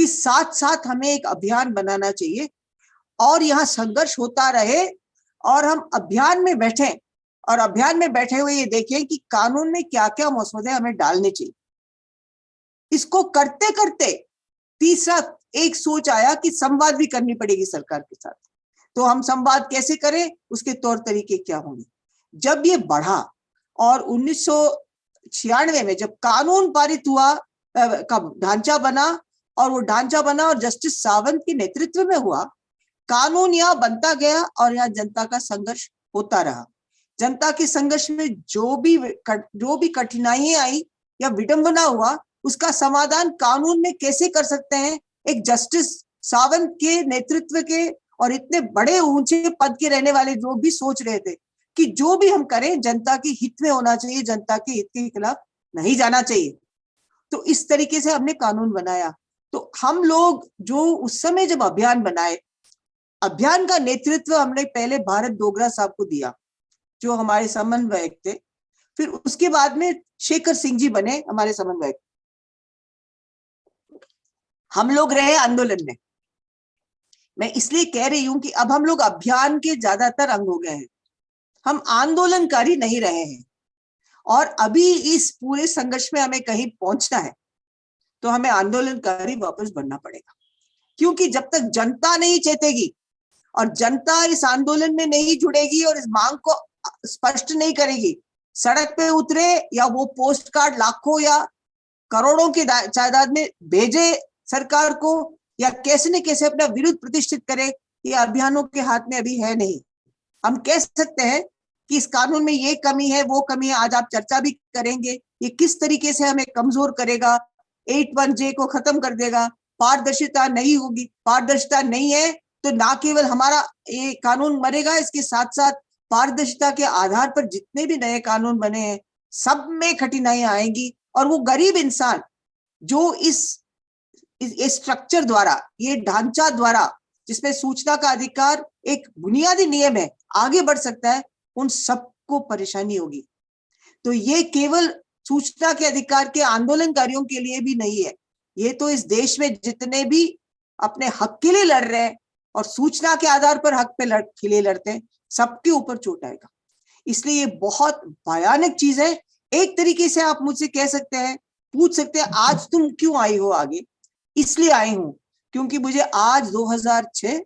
कि साथ साथ हमें एक अभियान बनाना चाहिए और यहाँ संघर्ष होता रहे और हम अभियान में बैठे, और अभियान में बैठे हुए ये देखें कि कानून में क्या क्या मसौदे हमें डालने चाहिए। इसको करते करते तीसरा एक सोच आया कि संवाद भी करनी पड़ेगी सरकार के साथ। तो हम संवाद कैसे करें, उसके तौर तरीके क्या होंगे। जब ये बढ़ा और 1996 में जब कानून पारित हुआ, का ढांचा बना, और वो ढांचा बना और जस्टिस सावंत के नेतृत्व में हुआ, कानून यहाँ बनता गया और यहाँ जनता का संघर्ष होता रहा। जनता के संघर्ष में जो भी कठिनाइयां आई या विडंबना हुआ, उसका समाधान कानून में कैसे कर सकते हैं। एक जस्टिस सावंत के नेतृत्व के और इतने बड़े ऊंचे पद के रहने वाले लोग भी सोच रहे थे कि जो भी हम करें जनता के हित में होना चाहिए, जनता के हित के खिलाफ नहीं जाना चाहिए। तो इस तरीके से हमने कानून बनाया। तो हम लोग जो उस समय जब अभियान बनाए, अभियान का नेतृत्व हमने पहले भारत डोगरा साहब को दिया, जो हमारे समन्वयक थे। फिर उसके बाद में शेखर सिंह जी बने हमारे समन्वयक। हम लोग रहे आंदोलन में। मैं इसलिए कह रही हूं कि अब हम लोग अभियान के ज्यादातर अंग हो गए हैं, हम आंदोलनकारी नहीं रहे हैं। और अभी इस पूरे संघर्ष में हमें कहीं पहुंचना है तो हमें आंदोलनकारी वापस बनना पड़ेगा, क्योंकि जब तक जनता नहीं चेतेगी और जनता इस आंदोलन में नहीं जुड़ेगी और इस मांग को स्पष्ट नहीं करेगी, सड़क पे उतरे या वो पोस्ट कार्ड लाखों या करोड़ों की तादाद में भेजे सरकार को, या कैसे न कैसे अपना विरोध प्रतिष्ठित करे, ये अभियानों के हाथ में अभी है नहीं। हम कह सकते हैं कि इस कानून में ये कमी है, वो कमी है, आज आप चर्चा भी करेंगे, ये किस तरीके से हमें कमजोर करेगा, 81J को खत्म कर देगा, पारदर्शिता नहीं होगी। पारदर्शिता नहीं है तो ना केवल हमारा ये कानून मरेगा, इसके साथ साथ पारदर्शिता के आधार पर जितने भी नए कानून बने हैं सब में कठिनाइयां आएंगी। और वो गरीब इंसान जो इस स्ट्रक्चर द्वारा, ये ढांचा द्वारा, जिसमें सूचना का अधिकार एक बुनियादी नियम है, आगे बढ़ सकता है, उन सबको परेशानी होगी। तो ये केवल सूचना के अधिकार के आंदोलनकारियों के लिए भी नहीं है, ये तो इस देश में जितने भी अपने हक के लिए लड़ रहे हैं और सूचना के आधार पर हक के लिए लड़ते हैं, सबके ऊपर चोट आएगा। इसलिए ये बहुत भयानक चीज है। एक तरीके से आप मुझसे कह सकते हैं, पूछ सकते हैं, आज तुम क्यों आई हो आगे? इसलिए आई हूं क्योंकि मुझे आज 2006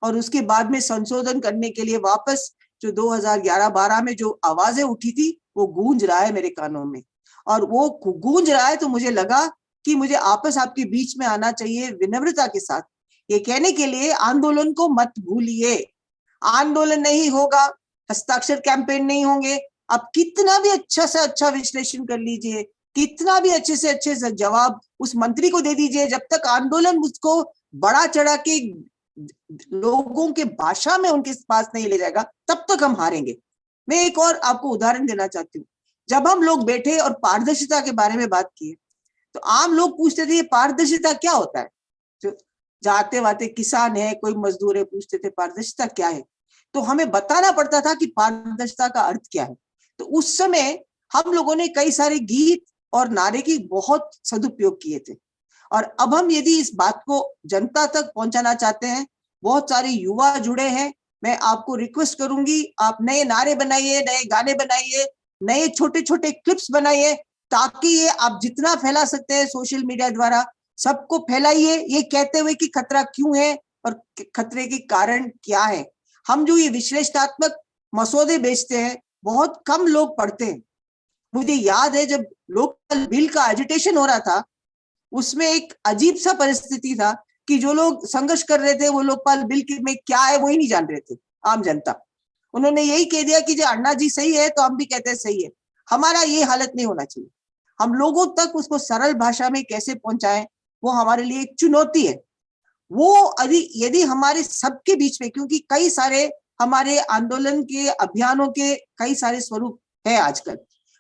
और उसके बाद में संशोधन करने के लिए वापस जो 2011-12 में जो आवाजें उठी थी, वो गूंज रहा है मेरे कानों में। और वो गूंज रहा है तो मुझे लगा कि मुझे आपस आपके बीच में आना चाहिए विनम्रता के साथ, ये कहने के लिए आंदोलन को मत भूलिए। आंदोलन नहीं होगा, हस्ताक्षर कैंपेन नहीं होंगे, आप कितना भी अच्छा से अच्छा विश्लेषण कर लीजिए, कितना भी अच्छे से अच्छे से जवाब उस मंत्री को दे दीजिए, जब तक आंदोलन उसको बड़ा चढ़ा के लोगों के भाषा में उनके पास नहीं ले जाएगा, तब तक हम हारेंगे। मैं एक और आपको उदाहरण देना चाहती हूँ। जब हम लोग बैठे और पारदर्शिता के बारे में बात किए, तो आम लोग पूछते थे ये पारदर्शिता क्या होता है। जो जाते वाते किसान है, कोई मजदूर है, पूछते थे पारदर्शिता क्या है। तो हमें बताना पड़ता था कि पारदर्शिता का अर्थ क्या है। तो उस समय हम लोगों ने कई सारे गीत और नारे की बहुत सदुपयोग किए थे। और अब हम यदि इस बात को जनता तक पहुंचाना चाहते हैं, बहुत सारे युवा जुड़े हैं, मैं आपको रिक्वेस्ट करूंगी, आप नए नारे बनाइए, नए गाने बनाइए, नए छोटे छोटे क्लिप्स बनाइए, ताकि ये आप जितना फैला सकते हैं सोशल मीडिया द्वारा सबको फैलाइए, ये कहते हुए कि खतरा क्यों है और खतरे के कारण क्या है। हम जो ये विश्लेषणात्मक मसौदे बेचते हैं, बहुत कम लोग पढ़ते हैं। मुझे याद है जब लोकपाल बिल का एजिटेशन हो रहा था, उसमें एक अजीब सा परिस्थिति था कि जो लोग संघर्ष कर रहे थे वो लोकपाल बिल में क्या है वो ही नहीं जान रहे थे, आम जनता। उन्होंने यही कह दिया कि जो अण्णा जी सही है तो हम भी कहते हैं सही है। हमारा ये हालत नहीं होना चाहिए। हम लोगों तक उसको सरल भाषा में कैसे पहुंचाएं, वो हमारे लिए एक चुनौती है। वो यदि हमारे सबके बीच में, क्योंकि कई सारे हमारे आंदोलन के अभियानों के कई सारे स्वरूप है आजकल,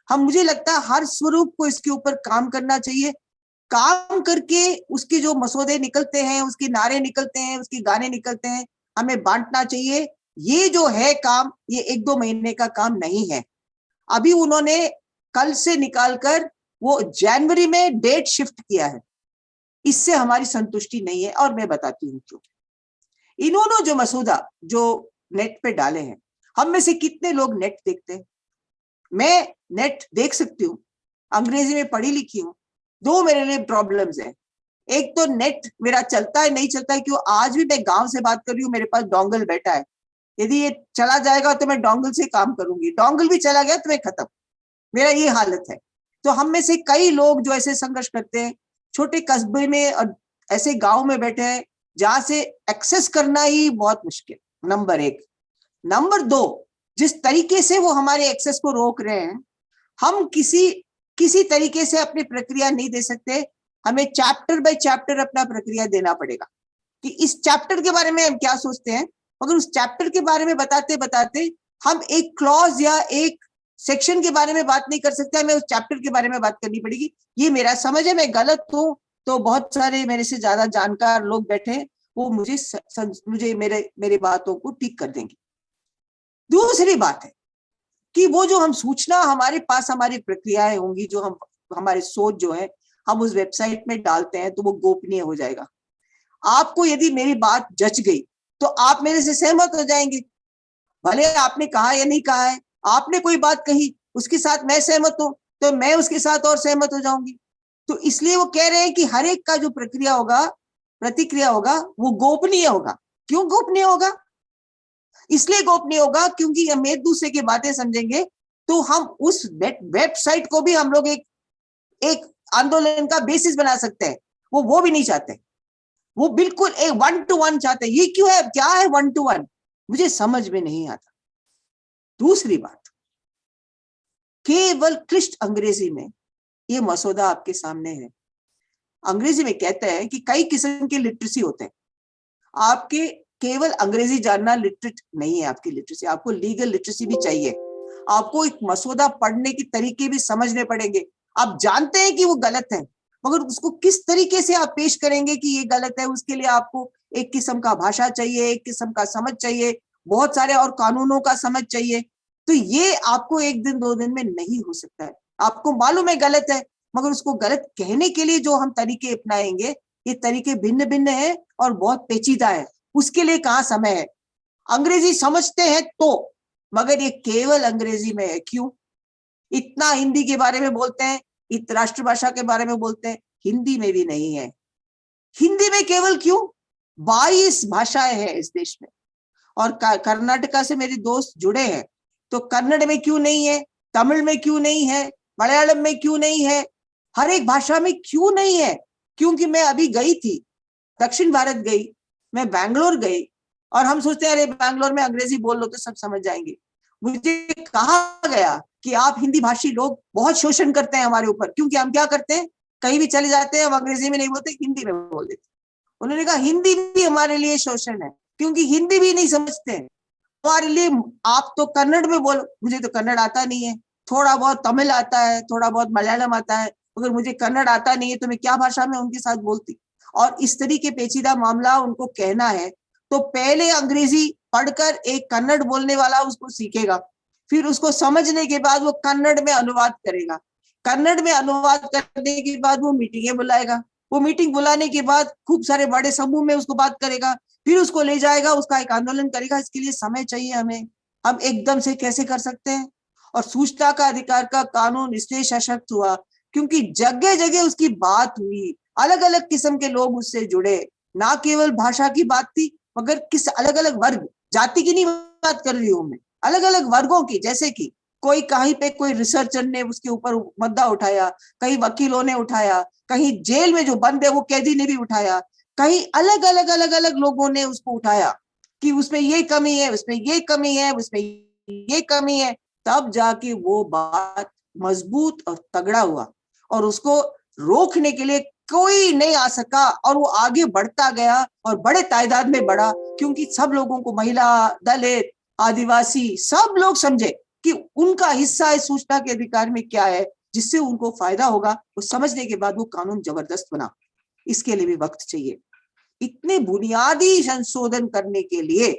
मुझे लगता है हर स्वरूप को इसके ऊपर काम करना चाहिए। काम करके उसके जो मसौदे निकलते हैं, उसके नारे निकलते हैं, उसके गाने निकलते हैं, हमें बांटना चाहिए। ये जो है काम, ये 1-2 महीने का काम नहीं है। अभी उन्होंने कल से निकालकर वो जनवरी में डेट शिफ्ट किया है। इससे हमारी संतुष्टि नहीं है, और मैं बताती हूँ क्यों। इन्होंने जो मसौदा जो नेट पे डाले हैं, हम में से कितने लोग नेट देखते हैं? मैं नेट देख सकती हूँ, अंग्रेजी में पढ़ी लिखी हूँ। दो मेरे लिए प्रॉब्लम्स है। एक तो नेट मेरा चलता है नहीं चलता है, क्यों आज भी मैं गांव से बात कर रही हूँ, मेरे पास डोंगल बैठा है। यदि ये चला जाएगा तो मैं डोंगल से काम करूंगी, डोंगल भी चला गया तो मैं खत्म। मेरा ये हालत है। तो हम में से कई लोग जो ऐसे संघर्ष करते हैं, छोटे कस्बे में और ऐसे गांव में बैठे हैं जहां से एक्सेस करना ही बहुत मुश्किल, नंबर एक। नंबर दो, जिस तरीके से वो हमारे एक्सेस को रोक रहे हैं, हम किसी तरीके से अपनी प्रक्रिया नहीं दे सकते। हमें चैप्टर बाय चैप्टर अपना प्रक्रिया देना पड़ेगा कि इस चैप्टर के बारे में हम क्या सोचते हैं। मगर उस चैप्टर के बारे में बताते बताते हम एक क्लॉज या एक सेक्शन के बारे में बात नहीं कर सकते, हमें उस चैप्टर के बारे में बात करनी पड़ेगी। ये मेरा समझ है, मैं गलत हूं तो बहुत सारे मेरे से ज्यादा जानकार लोग बैठे हैं, वो मुझे मेरे बातों को ठीक कर देंगे। दूसरी बात है कि वो जो हम सूचना हमारे पास हमारी प्रक्रियाएं होंगी, जो हम हमारे सोच जो है हम उस वेबसाइट में डालते हैं, तो वो गोपनीय हो जाएगा। आपको यदि मेरी बात जच गई तो आप मेरे से सहमत हो जाएंगे, भले आपने कहा या नहीं कहा है। आपने कोई बात कही, उसके साथ मैं सहमत हूं, तो मैं उसके साथ और सहमत हो जाऊंगी। तो इसलिए वो कह रहे हैं कि हर एक का जो प्रक्रिया होगा, प्रतिक्रिया होगा, वो गोपनीय होगा। क्यों गोपनीय होगा? इसलिए गोपनीय होगा क्योंकि हम एक दूसरे की बातें समझेंगे, तो हम उस वेबसाइट को भी हम लोग एक आंदोलन का बेसिस बना सकते हैं। वो भी नहीं चाहते, वो बिल्कुल एक 1-to-1 चाहते हैं। ये क्यों है? क्या है 1-to-1? मुझे समझ में नहीं आता। दूसरी बात, केवल क्लिष्ट अंग्रेजी में ये मसौदा आपके सामने है। अंग्रेजी में कहते हैं कि कई किस्म के लिटरेसी होते हैं। आपके केवल अंग्रेजी जानना लिटरेट नहीं है आपकी लिटरेसी, आपको लीगल लिटरेसी भी चाहिए। आपको एक मसौदा पढ़ने के तरीके भी समझने पड़ेंगे। आप जानते हैं कि वो गलत है, मगर उसको किस तरीके से आप पेश करेंगे कि ये गलत है, उसके लिए आपको एक किस्म का भाषा चाहिए, एक किस्म का समझ चाहिए, बहुत सारे और कानूनों का समझ चाहिए। तो ये आपको एक दिन दो दिन में नहीं हो सकता है। आपको मालूम है गलत है, मगर उसको गलत कहने के लिए जो हम तरीके अपनाएंगे, ये तरीके भिन्न भिन्न है और बहुत पेचीदा है। उसके लिए कहाँ समय है? अंग्रेजी समझते हैं तो, मगर ये केवल अंग्रेजी में है। क्यों? इतना हिंदी के बारे में बोलते हैं, इत राष्ट्रभाषा के बारे में बोलते हैं, हिंदी में भी नहीं है। हिंदी में केवल क्यों? 22 भाषाएं हैं इस देश में, और कर्नाटका से मेरे दोस्त जुड़े हैं, तो कन्नड़ में क्यों नहीं है? तमिल में क्यों नहीं है? मलयालम में क्यों नहीं है? हर एक भाषा में क्यों नहीं है? क्योंकि मैं अभी गई थी, दक्षिण भारत गई, मैं बैंगलोर गई, और हम सोचते हैं अरे बैंगलोर में अंग्रेजी बोल लो तो सब समझ जाएंगे। मुझे कहा गया कि आप हिंदी भाषी लोग बहुत शोषण करते हैं हमारे ऊपर, क्योंकि हम क्या करते हैं, कहीं भी चले जाते हैं, हम अंग्रेजी में नहीं बोलते, हिंदी में बोल देते। उन्होंने कहा हिंदी भी हमारे लिए शोषण है, क्योंकि हिंदी भी नहीं समझते हैं हमारे लिए। आप तो कन्नड़ में बोलो, मुझे तो कन्नड़ आता नहीं है, थोड़ा बहुत तमिल आता है, थोड़ा बहुत मलयालम आता है, मगर मुझे कन्नड़ आता नहीं है, तो मैं क्या भाषा में उनके साथ बोलती? और इस तरीके पेचीदा मामला उनको कहना है, तो पहले अंग्रेजी पढ़कर एक कन्नड़ बोलने वाला उसको सीखेगा, फिर उसको समझने के बाद वो कन्नड़ में अनुवाद करेगा, कन्नड़ में अनुवाद करने के बाद वो मीटिंगें बुलाएगा, वो मीटिंग बुलाने के बाद खूब सारे बड़े समूह में उसको बात करेगा, फिर उसको ले जाएगा, उसका एक आंदोलन करेगा। इसके लिए समय चाहिए हमें, हम एकदम से कैसे कर सकते हैं? और सूचना का अधिकार का कानून इसलिए सशक्त हुआ क्योंकि जगह जगह उसकी बात हुई, अलग अलग किस्म के लोग उससे जुड़े, ना केवल भाषा की बात थी, मगर किस अलग अलग वर्ग, जाति की नहीं बात कर रही हूं मैं, अलग अलग वर्गों की। जैसे कि कोई कहीं पे कोई रिसर्चर ने उसके ऊपर मुद्दा उठाया, कहीं वकीलों ने उठाया, कहीं जेल में जो बंद है वो कैदी ने भी उठाया, कहीं अलग अलग अलग अलग लोगों ने उसको उठाया कि उसमें ये कमी है, उसमें ये कमी है, उसमें ये कमी है। तब जाके वो बात मजबूत और तगड़ा हुआ, और उसको रोकने के लिए कोई नहीं आ सका, और वो आगे बढ़ता गया और बड़े तादाद में बढ़ा, क्योंकि सब लोगों को, महिला, दलित, आदिवासी, सब लोग समझे कि उनका हिस्सा इस सूचना के अधिकार में क्या है, जिससे उनको फायदा होगा। वो समझने के बाद वो कानून जबरदस्त बना। इसके लिए भी वक्त चाहिए। इतने बुनियादी संशोधन करने के लिए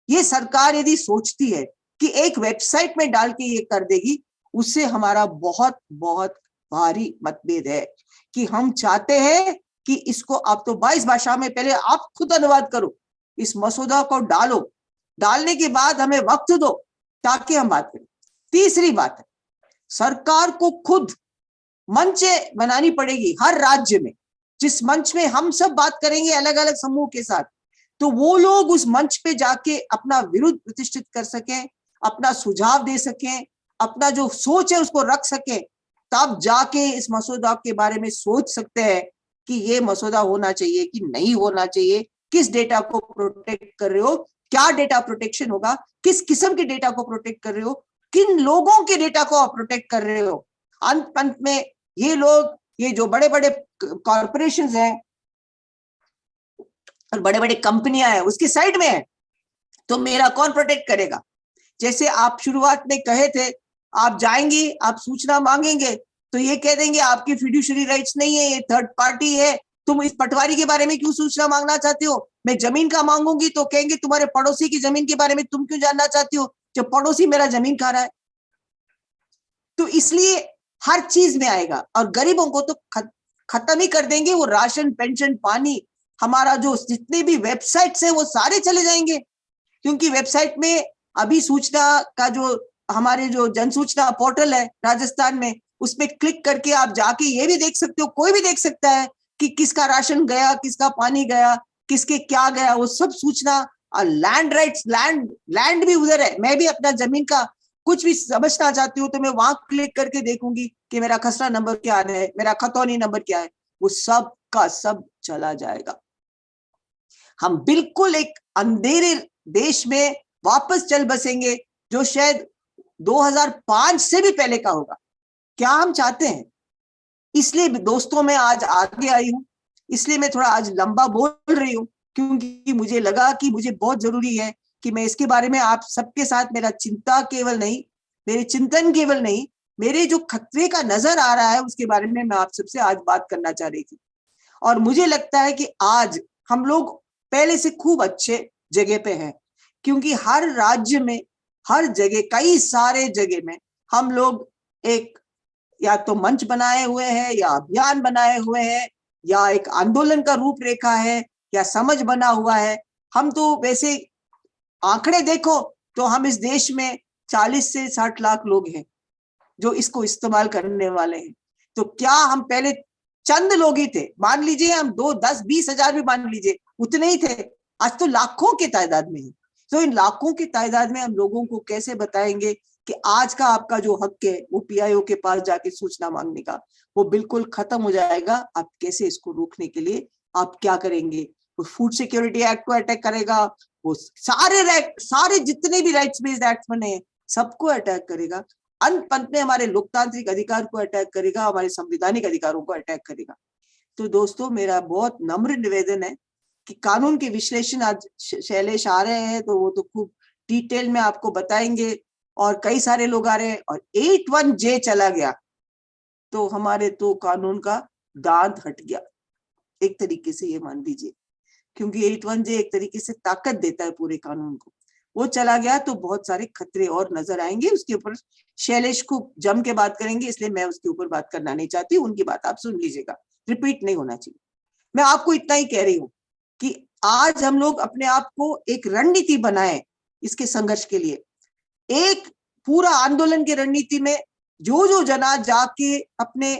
ये सरकार यदि सोचती है कि एक वेबसाइट में डाल के ये कर देगी, उससे हमारा बहुत बहुत भारी मतभेद है कि हम चाहते हैं कि इसको आप तो 22 भाषा में पहले आप खुद अनुवाद करो, इस मसौदा को डालो, डालने के बाद हमें वक्त दो ताकि हम बात करें। तीसरी बात है, सरकार को खुद मंचे बनानी पड़ेगी हर राज्य में, जिस मंच में हम सब बात करेंगे अलग अलग समूह के साथ, तो वो लोग उस मंच पे जाके अपना विरोध प्रतिष्ठित कर सकें, अपना सुझाव दे सकें, अपना जो सोच है उसको रख सकें, तब जाके इस मसौदा के बारे में सोच सकते हैं कि ये मसौदा होना चाहिए कि नहीं होना चाहिए, किस डेटा को प्रोटेक्ट कर रहे हो, क्या डेटा प्रोटेक्शन होगा, किस किस्म के डेटा को प्रोटेक्ट कर रहे हो, किन लोगों के डेटा को आप प्रोटेक्ट कर रहे हो। अंत में ये लोग, ये जो बड़े बड़े कॉर्पोरेशंस हैं और बड़े बड़े कंपनियां हैं उसकी साइड में है, तो मेरा कौन प्रोटेक्ट करेगा। जैसे आप शुरुआत में कहे थे, आप जाएंगे, आप सूचना मांगेंगे तो ये कह देंगे आपकी फिड्यूशरी राइट्स नहीं है, ये थर्ड पार्टी है, तुम इस पटवारी के बारे में क्यों सूचना मांगना चाहते हो। मैं जमीन का मांगूंगी तो कहेंगे तुम्हारे पड़ोसी की जमीन के बारे में तुम क्यों जानना चाहती हो, जब पड़ोसी मेरा जमीन खा रहा है। तो इसलिए हर चीज में आएगा, और गरीबों को तो खत्म ही कर देंगे। वो राशन, पेंशन, पानी, हमारा जो जितने भी वेबसाइट्स है वो सारे चले जाएंगे, क्योंकि वेबसाइट में अभी सूचना का जो हमारे जो जन सूचना पोर्टल है राजस्थान में, उसमें क्लिक करके आप जाके ये भी देख सकते हो, कोई भी देख सकता है कि किसका राशन गया, किसका पानी गया, किसके क्या गया, वो सब सूचना। और लैंड राइट्स, लैंड भी उधर है। मैं भी अपना जमीन का कुछ भी समझना चाहती हूँ तो मैं वहां क्लिक करके देखूंगी कि मेरा खसरा नंबर क्या है, मेरा खतौनी नंबर क्या है, वो सब का सब चला जाएगा। हम बिल्कुल एक अंधेरे देश में वापस चल बसेंगे जो शायद 2005 से भी पहले का होगा। क्या हम चाहते हैं? इसलिए दोस्तों मैं आज आगे आई हूं, इसलिए मैं थोड़ा आज लंबा बोल रही हूं, क्योंकि मुझे लगा कि मुझे बहुत जरूरी है कि मैं इसके बारे में आप सबके साथ, मेरा चिंता केवल नहीं, मेरे चिंतन केवल नहीं, मेरे जो खतरे का नजर आ रहा है उसके बारे में मैं आप सबसे आज बात करना चाह रही थी। और मुझे लगता है कि आज हम लोग पहले से खूब अच्छे जगह पे हैं, क्योंकि हर राज्य में, हर जगह, कई सारे जगह में हम लोग एक या तो मंच बनाए हुए हैं, या अभियान बनाए हुए हैं, या एक आंदोलन का रूपरेखा है, या समझ बना हुआ है। हम तो वैसे आंकड़े देखो तो हम इस देश में 40 से 60 लाख लोग हैं जो इसको इस्तेमाल करने वाले हैं। तो क्या हम पहले चंद लोग ही थे? मान लीजिए हम 2, 10, 20 हजार भी मान लीजिए, उतने ही थे। आज तो लाखों के तादाद में है। तो इन लाखों की तादाद में हम लोगों को कैसे बताएंगे कि आज का आपका जो हक है वो पीआईओ के पास जाके सूचना मांगने का, वो बिल्कुल खत्म हो जाएगा। आप कैसे इसको रोकने के लिए आप क्या करेंगे? वो फूड सिक्योरिटी एक्ट को अटैक करेगा, वो सारे जितने भी राइट्स बेस्ड एक्ट बने हैं सबको अटैक करेगा। अंत में हमारे लोकतांत्रिक अधिकार को अटैक करेगा, हमारे संवैधानिक अधिकारों को अटैक करेगा। तो दोस्तों मेरा बहुत नम्र निवेदन है कि कानून के विश्लेषण, आज शैलेश आ रहे हैं तो वो तो खूब डिटेल में आपको बताएंगे, और कई सारे लोग आ रहे हैं, और 81J चला गया तो हमारे तो कानून का दांत हट गया एक तरीके से, ये मान लीजिए, क्योंकि 81J एक तरीके से ताकत देता है पूरे कानून को। वो चला गया तो बहुत सारे खतरे और नजर आएंगे। उसके ऊपर शैलेश को जम के बात करेंगे, इसलिए मैं उसके ऊपर बात करना नहीं चाहती। उनकी बात आप सुन लीजिएगा, रिपीट नहीं होना चाहिए। मैं आपको इतना ही कह रही हूँ कि आज हम लोग अपने आप को एक रणनीति बनाएं इसके संघर्ष के लिए। एक पूरा आंदोलन की रणनीति में जो जो जना जाके अपने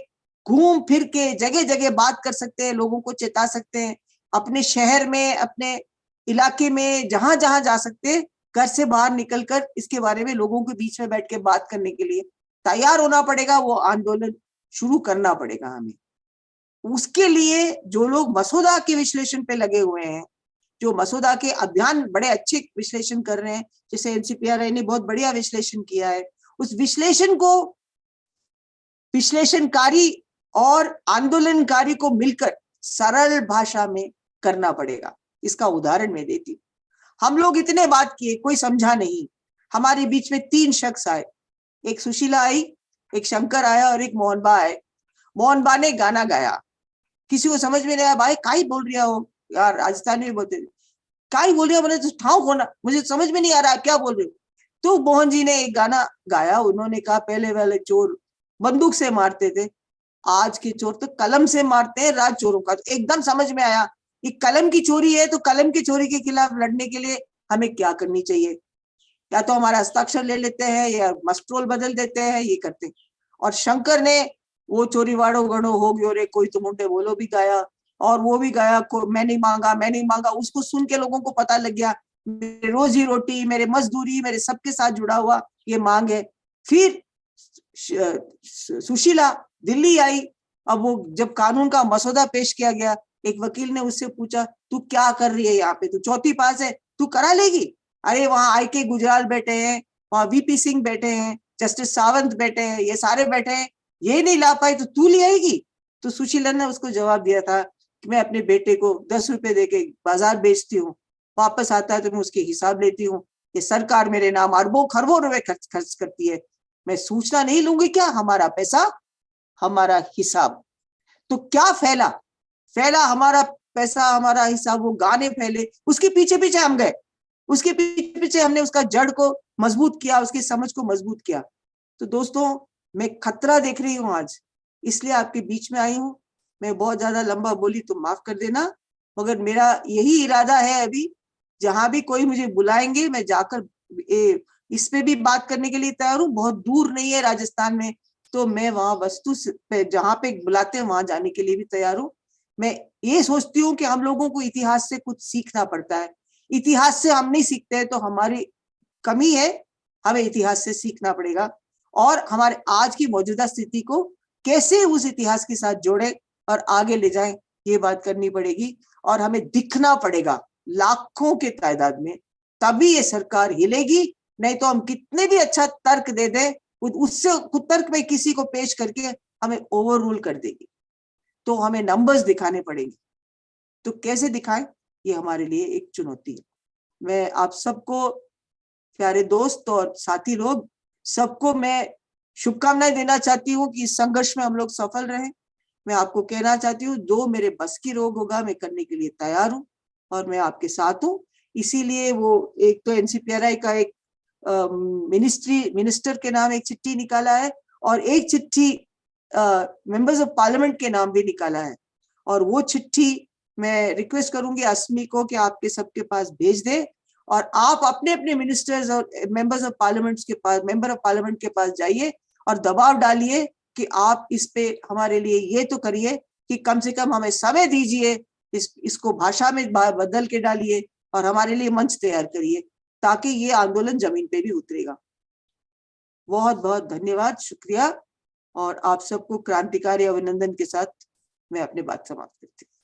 घूम फिर के जगह जगह बात कर सकते हैं, लोगों को चेता सकते हैं, अपने शहर में, अपने इलाके में, जहां जहां जा सकते हैं, घर से बाहर निकलकर इसके बारे में लोगों के बीच में बैठ के बात करने के लिए तैयार होना पड़ेगा। वो आंदोलन शुरू करना पड़ेगा हमें। उसके लिए जो लोग मसौदा के विश्लेषण पे लगे हुए हैं, जो मसौदा के अभियान बड़े अच्छे विश्लेषण कर रहे हैं, जैसे एनसीपीआरआई ने बहुत बढ़िया विश्लेषण किया है, उस विश्लेषण को विश्लेषणकारी और आंदोलनकारी को मिलकर सरल भाषा में करना पड़ेगा। इसका उदाहरण मैं देती हूँ। हम लोग इतने बात किए, कोई समझा नहीं। हमारे बीच में 3 शख्स आए, एक सुशीला आई, एक शंकर आया और एक मोहनबा आए। मोहनबा ने गाना गाया, किसी को समझ में नहीं आया, भाई काई बोल रहा हो यार, राजस्थानी में बोलते काई बोल रही हो, बोले तो ठाव होना, मुझे समझ में नहीं आ रहा क्या बोल रहे हो। तो मोहन जी ने एक गाना गाया, उन्होंने कहा पहले वाले चोर बंदूक से मारते थे, आज के चोर तो कलम से मारते हैं राज चोरों का। तो एकदम समझ में आया कि कलम की चोरी है, तो कलम की चोरी के खिलाफ लड़ने के लिए हमें क्या करनी चाहिए। या तो हमारा हस्ताक्षर ले लेते हैं या मस्ट्रोल बदल देते हैं, ये करते हैं। और शंकर ने वो चोरी वाड़ो गणो हो गयो रे कोई तो मुंडे बोलो भी गाया, और वो भी गाया मैं नहीं मांगा, मैं नहीं मांगा। उसको सुन के लोगों को पता लग गया मेरे रोजी रोटी, मेरे मजदूरी, मेरे सबके साथ जुड़ा हुआ ये मांग है। फिर सुशीला दिल्ली आई। अब वो जब कानून का मसौदा पेश किया गया, एक वकील ने उससे पूछा तू क्या कर रही है यहाँ पे, तू चौथी पास है, तू करा लेगी? अरे वहां आई के गुजराल बैठे हैं, वहां वीपी सिंह बैठे हैं, जस्टिस सावंत बैठे हैं, ये सारे बैठे हैं, ये नहीं ला पाई तो तू ले आएगी? तो सुशीला ने उसको जवाब दिया था कि मैं अपने बेटे को 10 रुपए देके बाजार बेचती हूँ, वापस आता है तो मैं उसके हिसाब लेती हूँ। ये सरकार मेरे नाम अरबों खरबों रुपए खर्च करती है, मैं सूचना नहीं लूंगी क्या? हमारा पैसा हमारा हिसाब। तो क्या फैला फैला हमारा पैसा हमारा हिसाब, वो गाने फैले, उसके पीछे पीछे हम गए, उसके पीछे पीछे हमने उसका जड़ को मजबूत किया, उसकी समझ को मजबूत किया। तो दोस्तों मैं खतरा देख रही हूँ आज, इसलिए आपके बीच में आई हूँ। मैं बहुत ज्यादा लंबा बोली तो माफ कर देना, मगर मेरा यही इरादा है अभी जहां भी कोई मुझे बुलाएंगे मैं जाकर इस पे भी बात करने के लिए तैयार हूँ। बहुत दूर नहीं है राजस्थान में, तो मैं वहां वस्तु पे जहां पे बुलाते हैं वहां जाने के लिए भी तैयार हूँ। मैं ये सोचती हूँ कि हम लोगों को इतिहास से कुछ सीखना पड़ता है। इतिहास से हम नहीं सीखते हैं तो हमारी कमी है, हमें इतिहास से सीखना पड़ेगा और हमारे आज की मौजूदा स्थिति को कैसे उस इतिहास के साथ जोड़े और आगे ले जाएं, ये बात करनी पड़ेगी। और हमें दिखना पड़ेगा लाखों के तादाद में, तभी ये सरकार हिलेगी। नहीं तो हम कितने भी अच्छा तर्क दे दें, उससे तर्क में किसी को पेश करके हमें ओवर रूल कर देगी। तो हमें नंबर्स दिखाने पड़ेंगे, तो कैसे दिखाएं, ये हमारे लिए एक चुनौती है। मैं आप सबको प्यारे दोस्त और साथी लोग सबको मैं शुभकामनाएं देना चाहती हूँ कि इस संघर्ष में हम लोग सफल रहें। मैं आपको कहना चाहती हूँ जो मेरे बस की रोग होगा मैं करने के लिए तैयार हूँ और मैं आपके साथ हूँ। इसीलिए वो एक तो एनसीपीआरआई का एक मिनिस्टर के नाम एक चिट्ठी निकाला है और एक चिट्ठी मेंबर्स ऑफ पार्लियामेंट के नाम भी निकाला है। और वो चिट्ठी मैं रिक्वेस्ट करूंगी अस्मी को कि आपके सबके पास भेज दे और आप अपने अपने मिनिस्टर्स और मेंबर्स ऑफ पार्लियामेंट के पास मेंबर ऑफ पार्लियामेंट के पास जाइए और दबाव डालिए कि आप इस पे हमारे लिए ये तो करिए कि कम से कम हमें समय दीजिए, इसको भाषा में बदल के डालिए और हमारे लिए मंच तैयार करिए ताकि ये आंदोलन जमीन पे भी उतरेगा। बहुत बहुत धन्यवाद, शुक्रिया। और आप सबको क्रांतिकारी अभिनंदन के साथ मैं अपनी बात समाप्त करती हूँ।